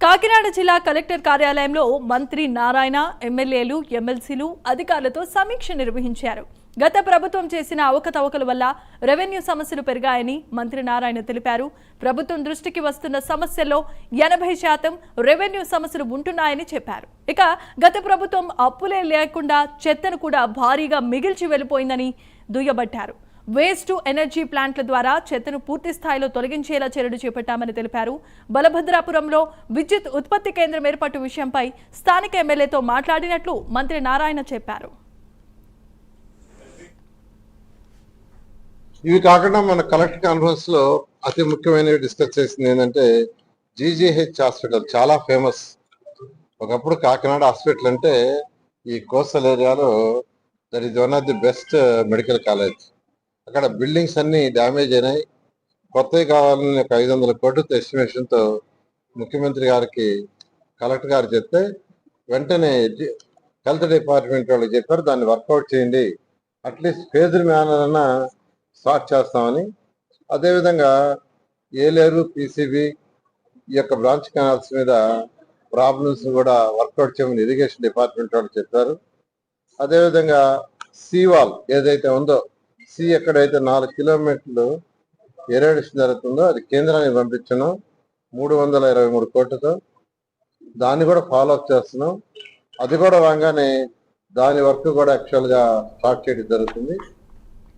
కాకినాడ జిల్లా కలెక్టర్ కార్యాలయంలో మంత్రి నారాయణ ఎమ్మెల్యేలు ఎమ్మెల్సీలు అధికారులతో సమీక్ష నిర్వహించారు. గత ప్రభుత్వం చేసిన అవకతవకల వల్ల రెవెన్యూ సమస్యలు పెరిగాయని మంత్రి నారాయణ తెలిపారు. ప్రభుత్వం దృష్టికి వస్తున్న సమస్యల్లో 80% రెవెన్యూ సమస్యలు ఉంటున్నాయని చెప్పారు. ఇక గత ప్రభుత్వం అప్పులే లేకుండా చెత్తను కూడా భారీగా మిగిల్చి వెళ్లిపోయిందని దుయ్యబట్టారు. వేస్ట్ టు ఎనర్జీ ప్లాంట్ల ద్వారా చెత్తను పూర్తి స్థాయిలో తొలగించేలా చర్యలు చేపట్టామని తెలిపారు. బలభద్రాపురంలో విద్యుత్ ఉత్పత్తి కేంద్రం ఏర్పాటు విషయంపై స్థానిక ఎమ్మెల్యేతో మాట్లాడినట్లు మంత్రి నారాయణ చెప్పారు. ఇవి కాకుండా మన కలెక్టర్ కాన్ఫరెన్స్ లో అతి ముఖ్యమైనవి డిస్కస్ చేసింది ఏంటంటే జీజీహెచ్ హాస్పిటల్ చాలా ఫేమస్. ఒకప్పుడు కాకినాడ హాస్పిటల్ అంటే ఈ కోస్టల్ ఏరియాలో that is one of the best medical college. అక్కడ బిల్డింగ్స్ అన్ని డ్యామేజ్ అయినాయి. కొత్తవి కావాలని 500 కోట్లతో ఎస్టిమేషన్తో ముఖ్యమంత్రి గారికి కలెక్టర్ గారు చెప్తే వెంటనే హెల్త్ డిపార్ట్మెంట్ వాళ్ళు చెప్పారు, దాన్ని వర్కౌట్ చేయండి, అట్లీస్ట్ ఫేజ్డ్ మేనర్ అన్న స్టార్ట్ చేస్తామని. అదేవిధంగా ఏలేరు పీసీబీ ఈ యొక్క బ్రాంచ్ కెనాల్స్ మీద ప్రాబ్లమ్స్ కూడా వర్కౌట్ చేయమని ఇరిగేషన్ డిపార్ట్మెంట్ వాళ్ళు చెప్పారు. అదేవిధంగా సీవాల్ ఏదైతే ఉందో, ఎక్కడైతే 4 కిలోమీటర్లు ఎరేడిషన్ జరుగుతుందో అది కేంద్రానికి పంపించడం 323 కోట్లతో, దాన్ని కూడా ఫాలో అప్ చేస్తున్నాం. అది కూడా రాగానే దాని వర్క్ కూడా యాక్చువల్గా స్టార్ట్ చేయడం జరుగుతుంది.